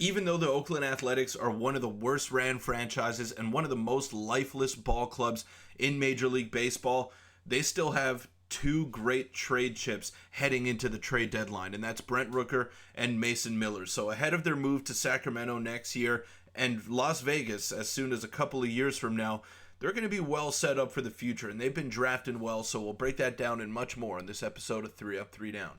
Even though the Oakland Athletics are one of the worst ran franchises and one of the most lifeless ball clubs in Major League Baseball, they still have two great trade chips heading into the trade deadline, and that's Brent Rooker and Mason Miller. So ahead of their move to Sacramento next year and Las Vegas as soon as a couple of years from now, they're going to be well set up for the future, and they've been drafting well, so we'll break that down and much more in this episode of 3 Up, 3 Down.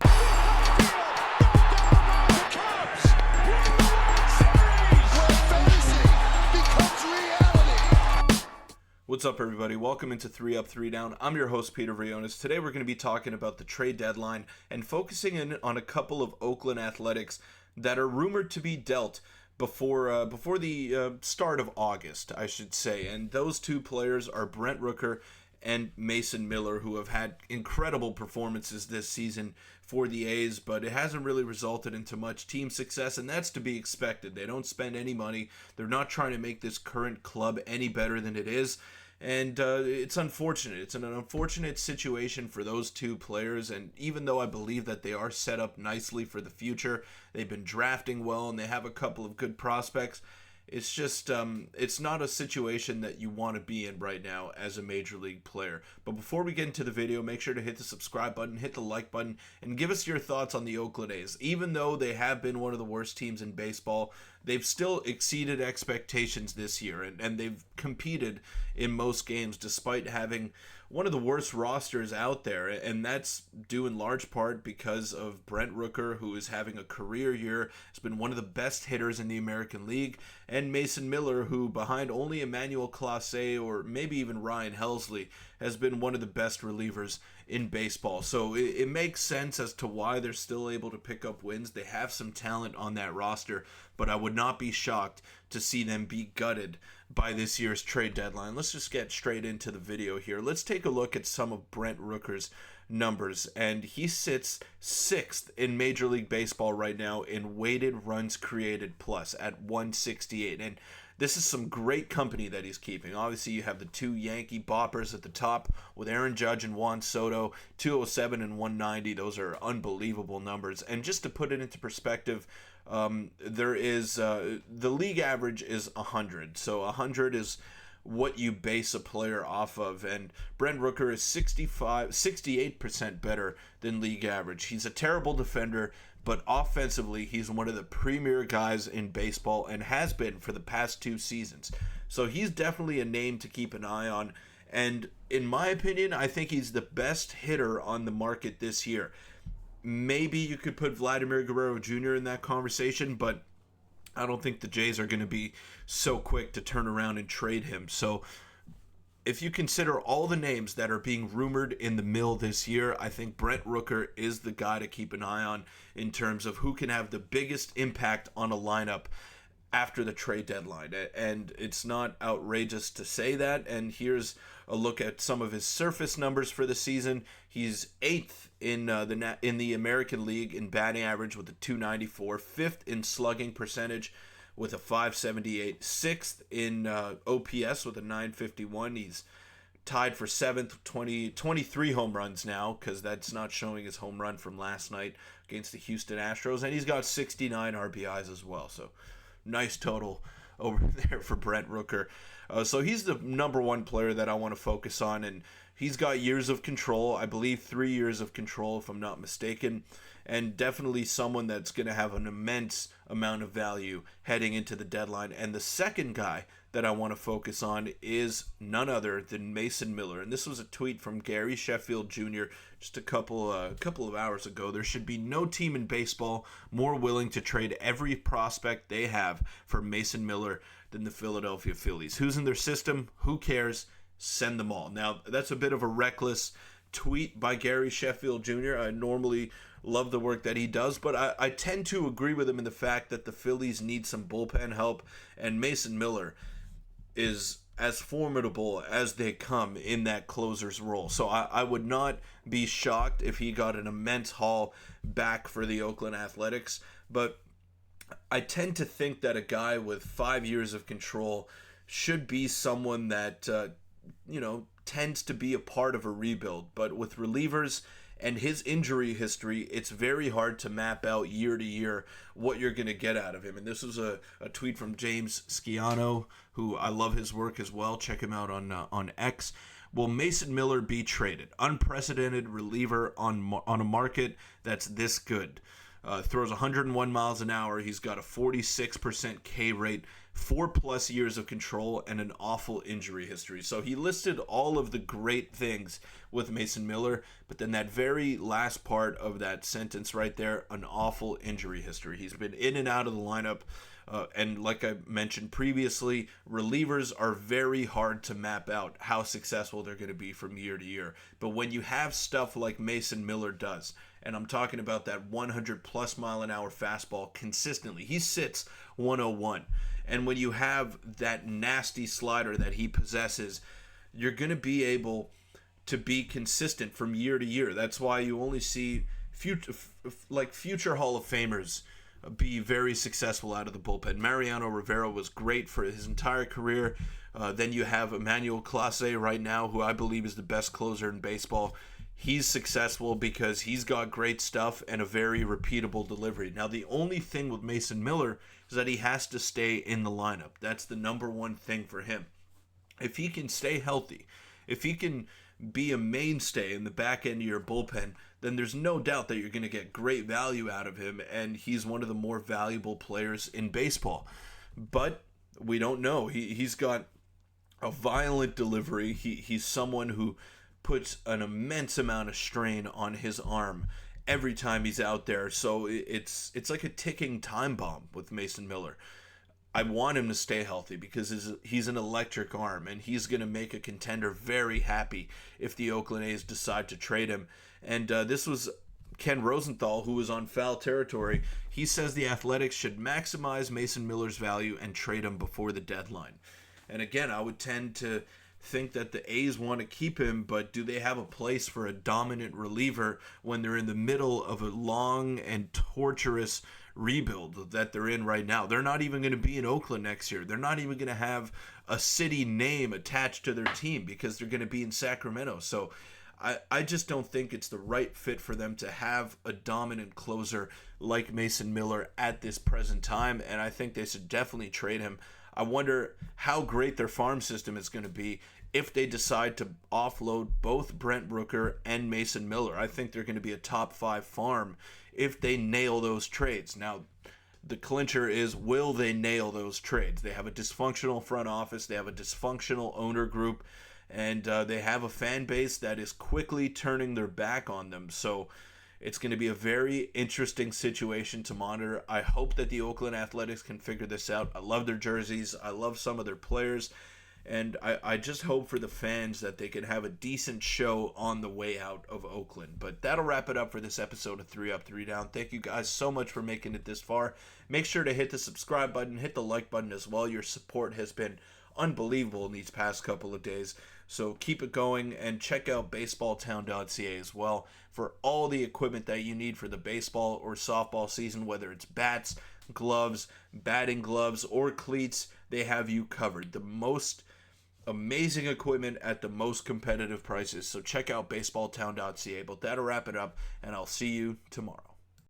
What's up, everybody? Welcome into 3 Up, 3 Down. I'm your host, Peter Vryonis. Today we're going to be talking about the trade deadline and focusing in on a couple of Oakland Athletics that are rumored to be dealt before the start of August, I should say. And those two players are Brent Rooker and Mason Miller, who have had incredible performances this season for the A's, but it hasn't really resulted into much team success, and that's to be expected. They don't spend any money. They're not trying to make this current club any better than it is, and it's unfortunate. It's an unfortunate situation for those two players, and even though I believe that they are set up nicely for the future, they've been drafting well, and they have a couple of good prospects, it's just, it's not a situation that you want to be in right now as a major league player. But before we get into the video, make sure to hit the subscribe button, hit the like button, and give us your thoughts on the Oakland A's. Even though they have been one of the worst teams in baseball, they've still exceeded expectations this year, and they've competed in most games despite having one of the worst rosters out there, and that's due in large part because of Brent Rooker, who is having a career year, has been one of the best hitters in the American League, and Mason Miller, who behind only Emmanuel Clase or maybe even Ryan Helsley, has been one of the best relievers in baseball. So it makes sense as to why they're still able to pick up wins. They have some talent on that roster, but I would not be shocked to see them be gutted by this year's trade deadline. Let's just get straight into the video here. Let's take a look at some of Brent Rooker's numbers, and he sits 6th in Major League Baseball right now in weighted runs created plus at 168, and this is some great company that he's keeping. Obviously, you have the two Yankee boppers at the top with Aaron Judge and Juan Soto, 207 and 190. Those are unbelievable numbers. And just to put it into perspective, there is the league average is 100. So 100 is what you base a player off of, and Brent Rooker is 68% better than league average. He's a terrible defender, but offensively, he's one of the premier guys in baseball and has been for the past 2 seasons. So he's definitely a name to keep an eye on, and in my opinion, I think he's the best hitter on the market this year. Maybe you could put Vladimir Guerrero Jr. in that conversation, but I don't think the Jays are going to be so quick to turn around and trade him. So if you consider all the names that are being rumored in the mill this year, I think Brent Rooker is the guy to keep an eye on in terms of who can have the biggest impact on a lineup after the trade deadline. And it's not outrageous to say that. And here's a look at some of his surface numbers for the season. He's 8th in the American League in batting average with a 294, 5th in slugging percentage with a 578, 6th in OPS with a 951. He's tied for 7th, 23 home runs now, because that's not showing his home run from last night against the Houston Astros, and he's got 69 RBIs as well. So nice total over there for Brent Rooker. So he's the number one player that I want to focus on, and he's got years of control. I believe 3 years of control, if I'm not mistaken, and definitely someone that's going to have an immense amount of value heading into the deadline. And the second guy that I want to focus on is none other than Mason Miller. And this was a tweet from Gary Sheffield Jr. just a couple of hours ago. There should be no team in baseball more willing to trade every prospect they have for Mason Miller than the Philadelphia Phillies. Who's in their system? Who cares? Send them all. Now, that's a bit of a reckless tweet by Gary Sheffield Jr. I normally love the work that he does, but I tend to agree with him in the fact that the Phillies need some bullpen help, and Mason Miller is as formidable as they come in that closer's role. So I would not be shocked if he got an immense haul back for the Oakland Athletics, but I tend to think that a guy with 5 years of control should be someone that, tends to be a part of a rebuild. But with relievers And his injury history, it's very hard to map out year to year what you're going to get out of him. And this was a tweet from James Sciano, who I love his work as well. Check him out on X. Will Mason Miller be traded? Unprecedented reliever on a market that's this good. Throws 101 miles an hour. He's got a 46% K rate, 4+ years of control, and an awful injury history. So he listed all of the great things with Mason Miller, but then that very last part of that sentence right there, an awful injury history. He's been in and out of the lineup. And like I mentioned previously, relievers are very hard to map out how successful they're going to be from year to year. But when you have stuff like Mason Miller does, and I'm talking about that 100+ mile an hour fastball consistently, he sits 101. And when you have that nasty slider that he possesses, you're going to be able to be consistent from year to year. That's why you only see future Hall of Famers be very successful out of the bullpen. Mariano Rivera was great for his entire career. Then you have Emmanuel Clase right now, who I believe is the best closer in baseball. He's successful because he's got great stuff and a very repeatable delivery. Now, the only thing with Mason Miller is that he has to stay in the lineup. That's the number one thing for him. If he can stay healthy, if he can be a mainstay in the back end of your bullpen, then there's no doubt that you're going to get great value out of him, and he's one of the more valuable players in baseball. But we don't know. He's got a violent delivery. He's someone who puts an immense amount of strain on his arm every time he's out there. So it's like a ticking time bomb with Mason Miller. I want him to stay healthy because he's an electric arm, and he's going to make a contender very happy if the Oakland A's decide to trade him. And this was Ken Rosenthal, who was on Foul Territory. He says the Athletics should maximize Mason Miller's value and trade him before the deadline. And again, I would tend to think that the A's want to keep him, but do they have a place for a dominant reliever when they're in the middle of a long and torturous rebuild that they're in right now? They're not even going to be in Oakland next year. They're not even going to have a city name attached to their team because they're going to be in Sacramento. So I just don't think it's the right fit for them to have a dominant closer like Mason Miller at this present time, and I think they should definitely trade him. I wonder how great their farm system is going to be if they decide to offload both Brent Rooker and Mason Miller. I think they're going to be a top 5 farm if they nail those trades. Now, the clincher is, will they nail those trades? They have a dysfunctional front office. They have a dysfunctional owner group. And they have a fan base that is quickly turning their back on them. So it's going to be a very interesting situation to monitor. I hope that the Oakland Athletics can figure this out. I love their jerseys. I love some of their players. And I just hope for the fans that they can have a decent show on the way out of Oakland. But that'll wrap it up for this episode of 3 Up, 3 Down. Thank you guys so much for making it this far. Make sure to hit the subscribe button, hit the like button as well. Your support has been unbelievable in these past couple of days. So keep it going, and check out baseballtown.ca as well for all the equipment that you need for the baseball or softball season, whether it's bats, gloves, batting gloves, or cleats. They have you covered. The most amazing equipment at the most competitive prices. So check out baseballtown.ca. But that'll wrap it up, and I'll see you tomorrow.